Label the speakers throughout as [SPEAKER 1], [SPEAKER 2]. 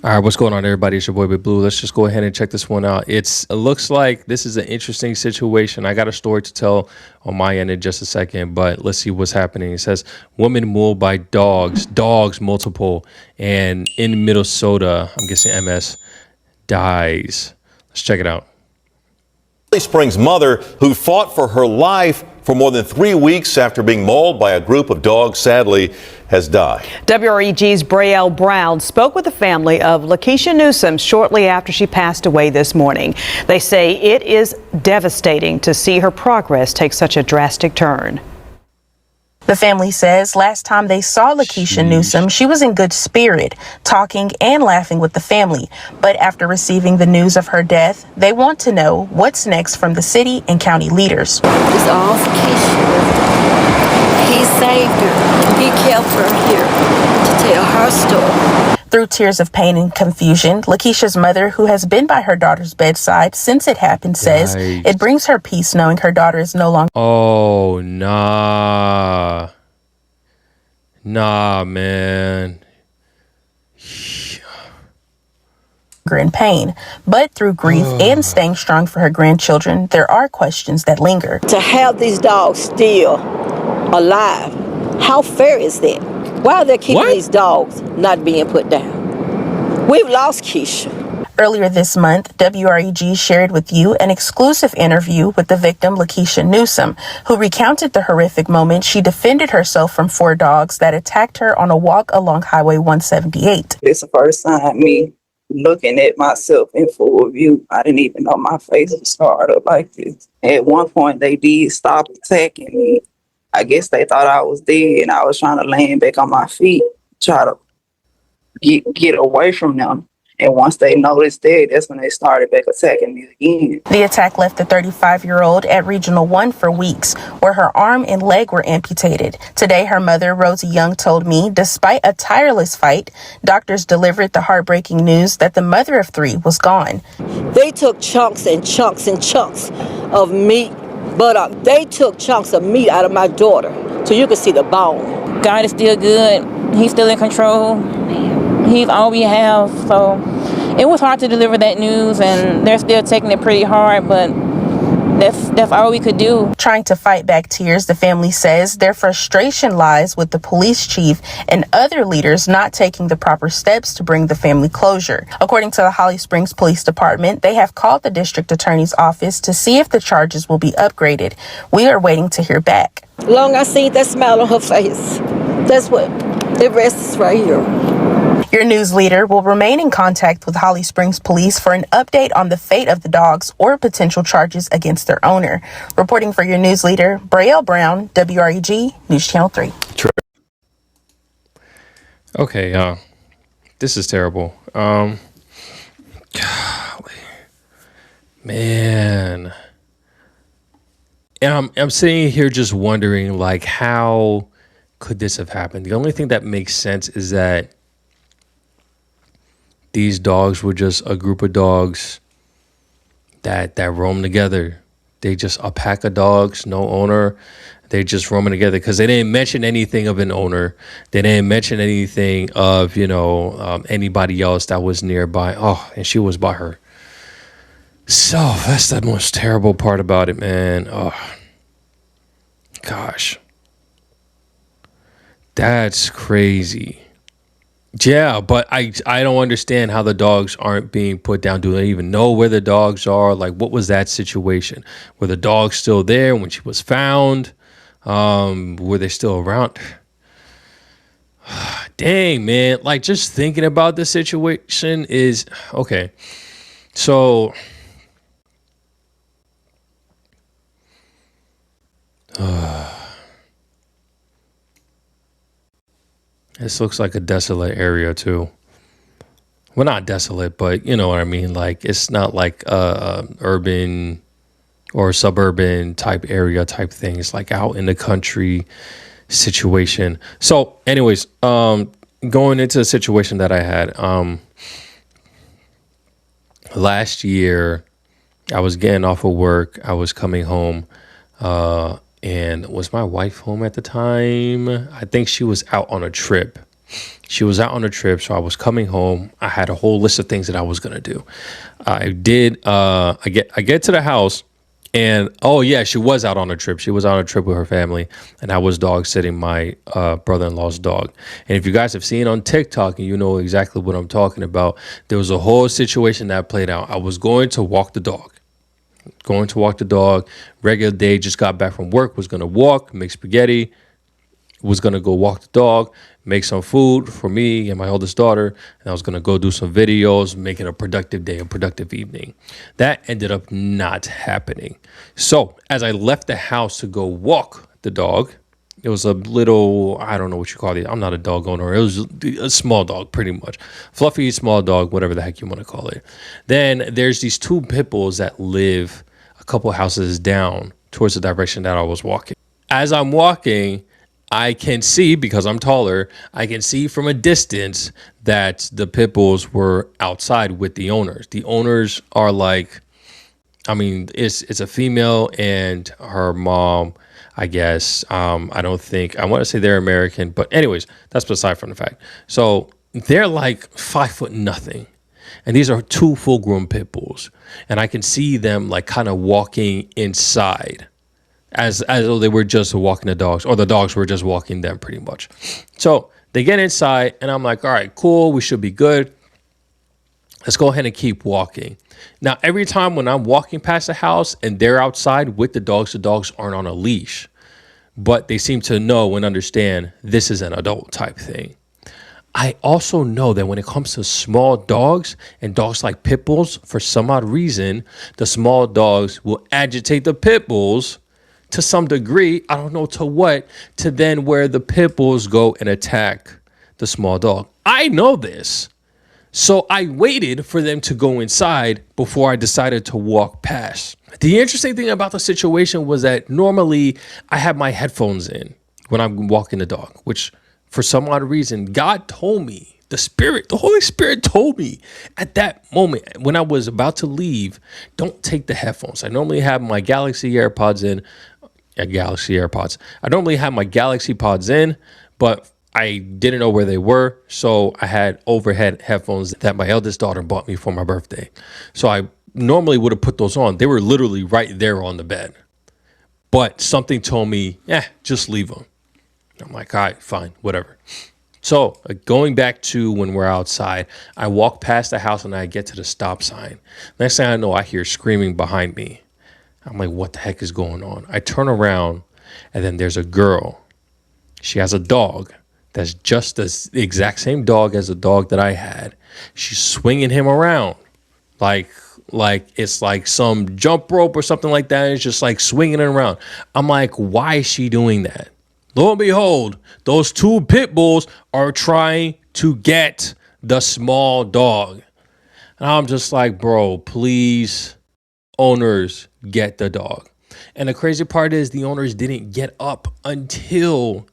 [SPEAKER 1] All right, what's going on, everybody? It's your boy Big Blue. Let's just go ahead and check this one out. It looks like this is an interesting situation. I got a story to tell on my end in just a second, but let's see what's happening. It says woman mauled by dogs multiple, and in Minnesota, I'm guessing MS, dies. Let's check it out.
[SPEAKER 2] Valley Springs mother who fought for her life for more than 3 weeks after being mauled by a group of dogs sadly has died.
[SPEAKER 3] WREG's Braelle Brown spoke with the family of Lakeisha Newsom shortly after she passed away this morning. They say it is devastating to see her progress take such a drastic turn.
[SPEAKER 4] The family says last time they saw Lakeisha Newsom, she was in good spirit, talking and laughing with the family. But after receiving the news of her death, they want to know what's next from the city and county leaders.
[SPEAKER 5] It's all for Keisha. He saved her. He kept her here to tell her story.
[SPEAKER 4] Through tears of pain and confusion, Lakeisha's mother, who has been by her daughter's bedside since it happened, says it brings her peace knowing her daughter is no longer.
[SPEAKER 1] Oh, nah, man.
[SPEAKER 4] In pain, but through grief and staying strong for her grandchildren, there are questions that linger.
[SPEAKER 5] To have these dogs still alive, how fair is that? Why are they keeping these dogs not being put down? We've lost Keisha.
[SPEAKER 4] Earlier this month, WREG shared with you an exclusive interview with the victim, Lakeisha Newsom, who recounted the horrific moment she defended herself from 4 dogs that attacked her on a walk along Highway 178.
[SPEAKER 6] It's the first time me looking at myself in full view. I didn't even know my face was scarred up like this. At one point, they did stop attacking me. I guess they thought I was dead, and I was trying to land back on my feet, try to get away from them. And once they noticed that, that's when they started back attacking me again.
[SPEAKER 4] The attack left the 35-year-old at Regional 1 for weeks, where her arm and leg were amputated. Today, her mother, Rosie Young, told me, despite a tireless fight, doctors delivered the heartbreaking news that the mother of 3 was gone.
[SPEAKER 5] They took chunks and chunks and chunks of meat, but they took chunks of meat out of my daughter, so you could see the bone.
[SPEAKER 7] God is still good. He's still in control. He's all we have. So it was hard to deliver that news, and they're still taking it pretty hard, but that's all we could do.
[SPEAKER 4] Trying to fight back tears, the family says their frustration lies with the police chief and other leaders not taking the proper steps to bring the family closure. According to the Holly Springs Police Department, they have called the district attorney's office to see if the charges will be upgraded. We are waiting to hear back.
[SPEAKER 5] Long I seen that smile on her face. That's what the rest is right here.
[SPEAKER 4] Your news leader will remain in contact with Holly Springs Police for an update on the fate of the dogs or potential charges against their owner. Reporting for your news leader, Braelle Brown, WREG News Channel 3.
[SPEAKER 1] Okay, this is terrible. Golly. Man. And I'm sitting here just wondering, like, how could this have happened? The only thing that makes sense is that these dogs were just a group of dogs that roam together. They just a pack of dogs, no owner. They just roaming together because they didn't mention anything of an owner. They didn't mention anything of, anybody else that was nearby. Oh, and she was by her. So that's the most terrible part about it, man. Oh, gosh. That's crazy. Yeah, but I don't understand how the dogs aren't being put down. Do they even know where the dogs are? Like, what was that situation? Were the dogs still there when she was found? Were they still around? Dang, man. Like, just thinking about the situation is okay. So this looks like a desolate area too. Well, not desolate, but you know what I mean. Like, it's not like urban or suburban type area type thing. It's like out in the country situation. So anyways, going into the situation that I had, last year, I was getting off of work. I was coming home, and was my wife home at the time? I think she was out on a trip. She was out on a trip, so I was coming home. I had a whole list of things that I was gonna do. I did. I get to the house, and oh yeah, she was out on a trip. She was on a trip with her family, and I was dog sitting my brother-in-law's dog. And if you guys have seen on TikTok, and you know exactly what I'm talking about, there was a whole situation that played out. I was going to walk the dog. Regular day, just got back from work, was gonna walk, make spaghetti, was gonna go walk the dog, make some food for me and my oldest daughter, and I was gonna go do some videos, make it a productive day, a productive evening. That ended up not happening. So as I left the house to go walk the dog, it was a little, I don't know what you call it. I'm not a dog owner. It was a small dog, pretty much. Fluffy, small dog, whatever the heck you want to call it. Then there's these two pit bulls that live a couple houses down towards the direction that I was walking. As I'm walking, I can see, because I'm taller, I can see from a distance that the pit bulls were outside with the owners. The owners are like, I mean, it's a female and her mom, I guess. I want to say they're American, but anyways, that's beside from the fact. So they're like 5'0". And these are two full-grown pit bulls. And I can see them like kind of walking inside as though they were just walking the dogs, or the dogs were just walking them pretty much. So they get inside and I'm like, all right, cool. We should be good. Let's go ahead and keep walking. Now, every time when I'm walking past the house and they're outside with the dogs aren't on a leash, but they seem to know and understand this is an adult type thing. I also know that when it comes to small dogs and dogs like pit bulls, for some odd reason, the small dogs will agitate the pit bulls to some degree. I don't know to what, to then where the pit bulls go and attack the small dog. I know this. So I waited for them to go inside before I decided to walk past. The interesting thing about the situation was that normally I have my headphones in when I'm walking the dog, which for some odd reason, God told me, the Holy Spirit told me at that moment when I was about to leave, don't take the headphones. I normally have my Galaxy AirPods in. I normally have my Galaxy Pods in, but I didn't know where they were, so I had overhead headphones that my eldest daughter bought me for my birthday. So I normally would have put those on. They were literally right there on the bed. But something told me, just leave them. I'm like, all right, fine, whatever. So going back to when we're outside, I walk past the house and I get to the stop sign. Next thing I know, I hear screaming behind me. I'm like, what the heck is going on? I turn around and then there's a girl. She has a dog that's just the exact same dog as the dog that I had. She's swinging him around like it's like some jump rope or something like that. It's just like swinging it around. I'm like, why is she doing that? Lo and behold, those two pit bulls are trying to get the small dog. And I'm just like, bro, please, owners, get the dog. And the crazy part is the owners didn't get up until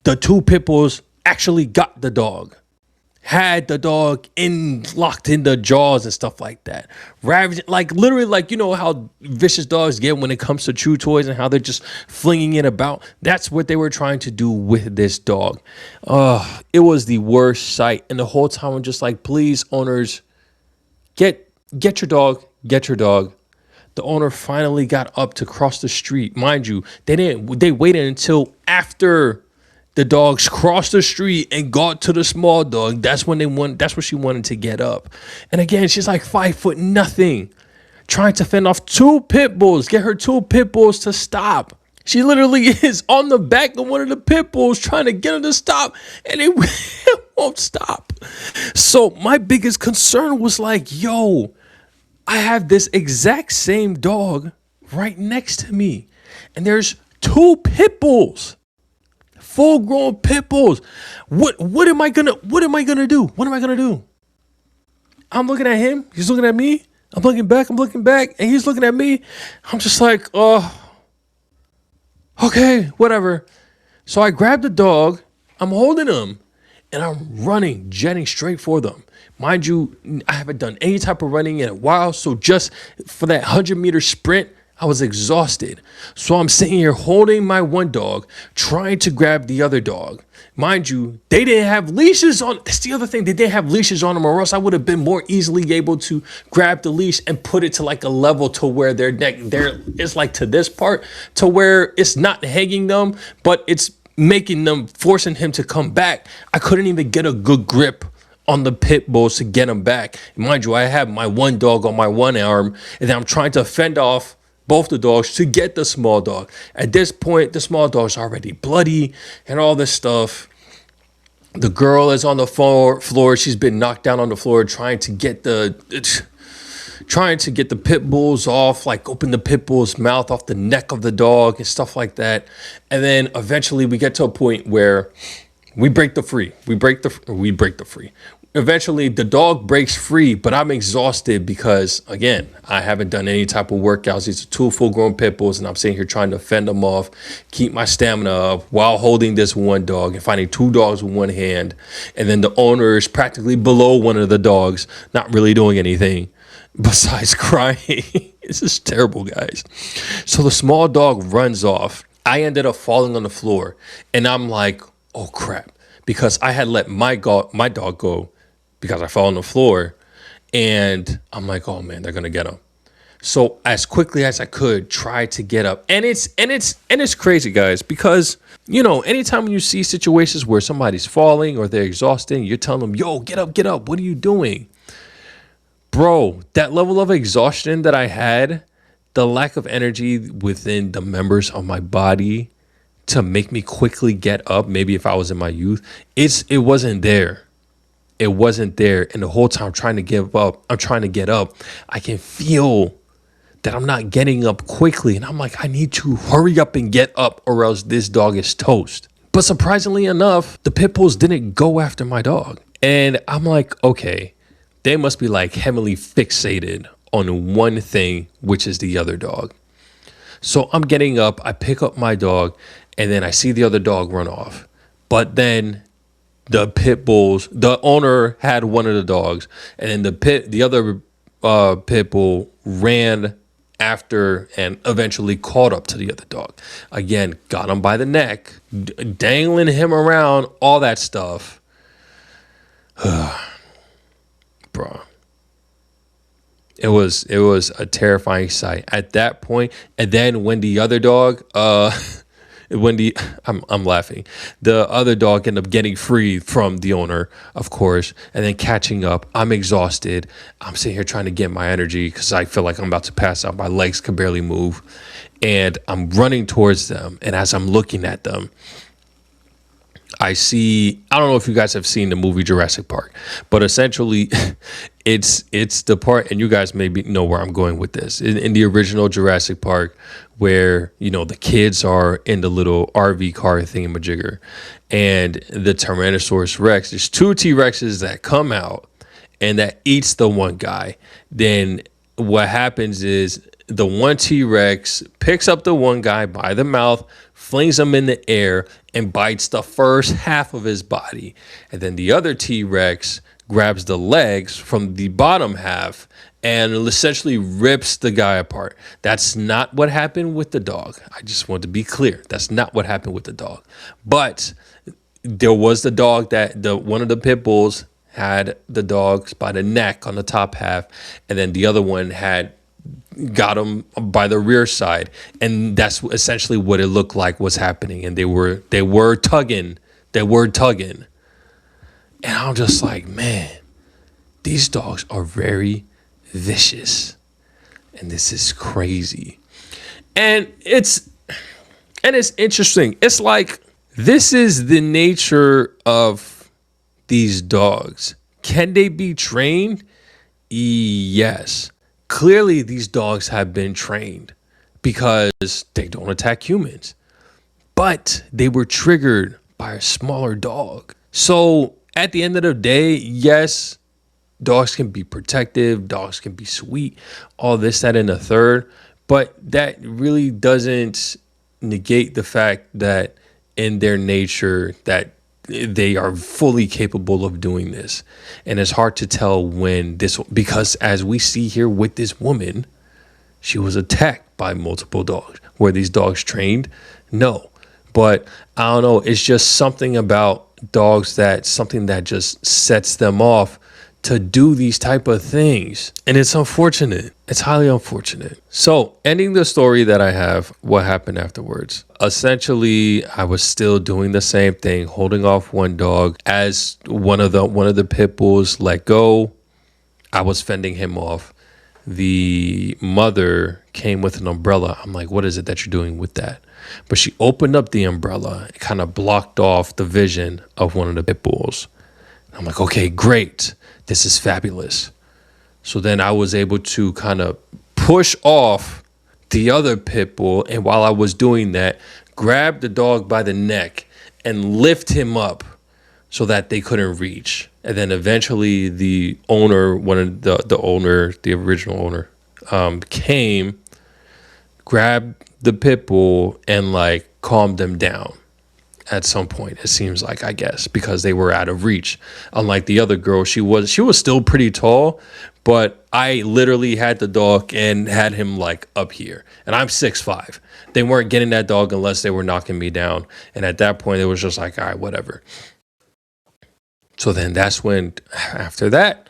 [SPEAKER 1] the two pit bulls actually got the dog. Had the dog locked in the jaws and stuff like that. Ravaging, like literally, like, you know how vicious dogs get when it comes to chew toys and how they're just flinging it about. That's what they were trying to do with this dog. It was the worst sight. And the whole time I'm just like, please, owners, get your dog, get your dog. The owner finally got up to cross the street. Mind you, they waited until after the dogs crossed the street and got to the small dog. That's when she wanted to get up. And again, she's like 5'0", trying to fend off two pit bulls, get her two pit bulls to stop. She literally is on the back of one of the pit bulls trying to get her to stop, and it won't stop. So my biggest concern was like, yo, I have this exact same dog right next to me, and there's two pit bulls. Full-grown pit bulls. What am I gonna do? What am I gonna do? I'm looking at him. He's looking at me. I'm looking back, and he's looking at me. I'm just like, okay, whatever. So I grab the dog. I'm holding him, and I'm running, jetting straight for them. Mind you, I haven't done any type of running in a while, so just for that 100-meter sprint, I was exhausted. So I'm sitting here holding my one dog, trying to grab the other dog. Mind you, they didn't have leashes on. That's the other thing. They didn't have leashes on them, or else I would have been more easily able to grab the leash and put it to like a level to where their neck, it's like to this part, to where it's not hanging them, but it's making them, forcing him to come back. I couldn't even get a good grip on the pit bulls to get him back. Mind you, I have my one dog on my one arm, and then I'm trying to fend off both the dogs to get the small dog. At this point, the small dog's already bloody and all this stuff. The girl is on the floor. She's been knocked down on the floor trying to get the pit bulls off, like open the pit bull's mouth off the neck of the dog and stuff like that. And then eventually we get to a point where we break the free. Eventually the dog breaks free, but I'm exhausted because, again, I haven't done any type of workouts. These are two full-grown pit bulls, and I'm sitting here trying to fend them off, keep my stamina up while holding this one dog and finding two dogs with one hand. And then the owner is practically below one of the dogs, not really doing anything besides crying. This is terrible, guys. So the small dog runs off. I ended up falling on the floor, and I'm like, oh, crap, because I had let my dog go because I fell on the floor, and I'm like, oh man, they're gonna get him. So as quickly as I could, try to get up, and it's crazy, guys, because anytime you see situations where somebody's falling or they're exhausted, you're telling them, yo, get up, what are you doing, bro? That level of exhaustion that I had, the lack of energy within the members of my body to make me quickly get up, maybe if I was in my youth, it wasn't there. It wasn't there. And the whole time I'm trying to get up, I can feel that I'm not getting up quickly. And I'm like, I need to hurry up and get up or else this dog is toast. But surprisingly enough, the pit bulls didn't go after my dog. And I'm like, okay, they must be like heavily fixated on one thing, which is the other dog. So I'm getting up, I pick up my dog, and then I see the other dog run off. But then the pit bulls, the owner had one of the dogs, and then the other pit bull ran after and eventually caught up to the other dog. Again, got him by the neck, dangling him around, all that stuff. Bro. It was a terrifying sight at that point. And then when the other dog, I'm laughing. The other dog ended up getting free from the owner, of course, and then catching up. I'm exhausted. I'm sitting here trying to get my energy because I feel like I'm about to pass out. My legs can barely move. And I'm running towards them. And as I'm looking at them, I don't know if you guys have seen the movie Jurassic Park, but essentially it's the part, and you guys maybe know where I'm going with this. In the original Jurassic Park, where, the kids are in the little RV car thingamajigger, and the Tyrannosaurus Rex, there's two T-Rexes that come out and that eats the one guy. Then what happens is the one T-Rex picks up the one guy by the mouth, flings him in the air, and bites the first half of his body. And then the other T-Rex grabs the legs from the bottom half and essentially rips the guy apart. That's not what happened with the dog. I just want to be clear. That's not what happened with the dog. But there was the dog one of the pit bulls had the dogs by the neck on the top half, and then the other one got him by the rear side, and that's essentially what it looked like was happening. And they were tugging, and I'm just like, man, these dogs are very vicious, and this is crazy. And it's interesting. It's like, this is the nature of these dogs. Can they be trained? Yes. Clearly, these dogs have been trained because they don't attack humans, but they were triggered by a smaller dog. So at the end of the day, yes, dogs can be protective, dogs can be sweet, all this, that, and the third, but that really doesn't negate the fact that in their nature that they are fully capable of doing this. And it's hard to tell when because as we see here with this woman, she was attacked attacked by multiple dogs. Were these dogs trained? No. But I don't know. It's just something about dogs something that just sets them off to do these type of things. And it's unfortunate. It's highly unfortunate. So ending the story that I have, what happened afterwards. Essentially, I was still doing the same thing, holding off one dog. As one of the pit bulls let go, I was fending him off. The mother came with an umbrella. I'm like, what is it that you're doing with that? But she opened up the umbrella. It kind of blocked off the vision of one of the pit bulls. I'm like, okay, great. This is fabulous. So then I was able to kind of push off the other pit bull. And while I was doing that, grab the dog by the neck and lift him up so that they couldn't reach. And then eventually the owner, the original owner, came, grabbed the pit bull and like calmed them down. At some point, it seems like, I guess, because they were out of reach. Unlike the other girl, she was still pretty tall, but I literally had the dog and had him like up here, and I'm 6'5". They weren't getting that dog unless they were knocking me down, and at that point, it was just like, all right, whatever. So then that's when, after that,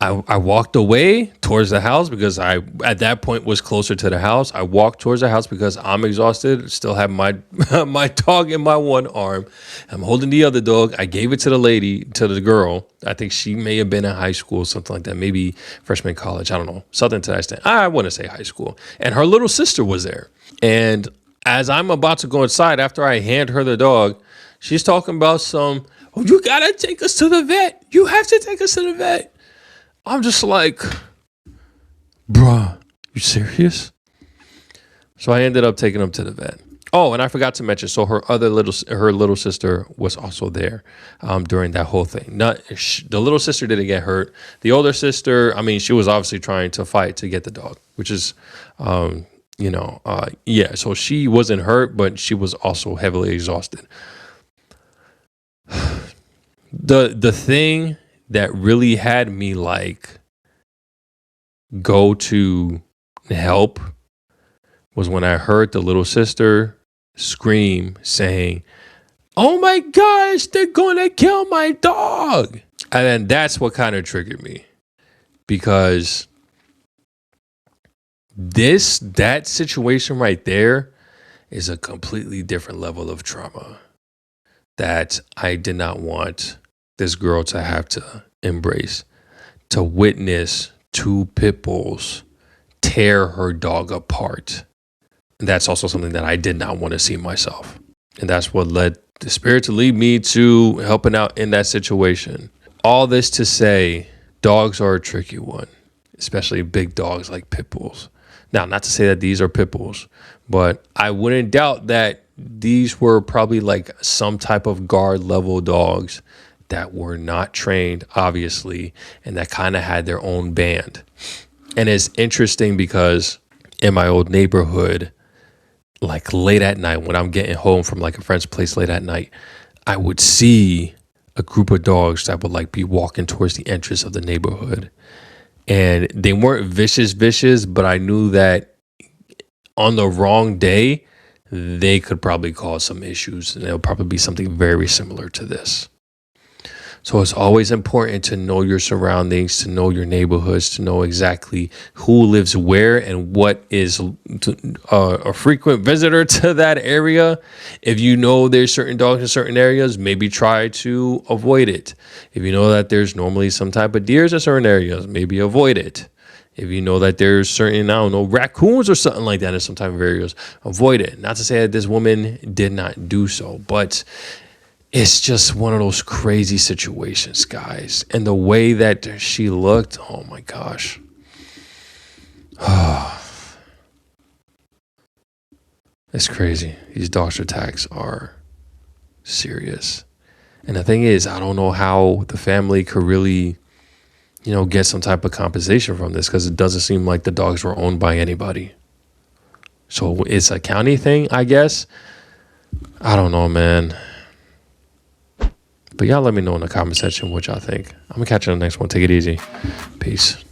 [SPEAKER 1] I walked away towards the house because I, at that point, was closer to the house. I walked towards the house because I'm exhausted, still have my my dog in my one arm. I'm holding the other dog. I gave it to the girl. I think she may have been in high school, something like that, maybe freshman college. I don't know, something to that extent. I want to say high school. And her little sister was there. And as I'm about to go inside, after I hand her the dog, she's talking about oh, you got to take us to the vet. You have to take us to the vet. I'm just like, bruh, you serious? So I ended up taking him to the vet. Oh, and I forgot to mention, so her little sister was also there during that whole thing. The little sister didn't get hurt. The older sister, I mean, she was obviously trying to fight to get the dog, which is, yeah. So she wasn't hurt, but she was also heavily exhausted. The thing that really had me like go to help was when I heard the little sister scream saying, "Oh my gosh, they're gonna kill my dog." And then that's what kind of triggered me, because that situation right there is a completely different level of trauma that I did not want this girl to have to embrace, to witness two pit bulls tear her dog apart. And that's also something that I did not want to see myself. And that's what led the Spirit to lead me to helping out in that situation. All this to say, dogs are a tricky one, especially big dogs like pit bulls. Now, not to say that these are pit bulls, but I wouldn't doubt that these were probably like some type of guard level dogs that were not trained, obviously, and that kind of had their own band. And it's interesting because in my old neighborhood, like late at night, when I'm getting home from like a friend's place late at night, I would see a group of dogs that would like be walking towards the entrance of the neighborhood. And they weren't vicious, but I knew that on the wrong day, they could probably cause some issues, and it'll probably be something very similar to this. So it's always important to know your surroundings, to know your neighborhoods, to know exactly who lives where and what is a frequent visitor to that area. If you know there's certain dogs in certain areas, maybe try to avoid it. If you know that there's normally some type of deers in certain areas, maybe avoid it. If you know that there's certain, I don't know, raccoons or something like that in some type of areas, avoid it. Not to say that this woman did not do so, but it's just one of those crazy situations, guys. And the way that she looked, oh my gosh. It's crazy. These dog attacks are serious. And the thing is, I don't know how the family could really, get some type of compensation from this, because it doesn't seem like the dogs were owned by anybody. So it's a county thing, I guess. I don't know, man. But y'all let me know in the comment section what y'all think. I'm going to catch you on the next one. Take it easy. Peace.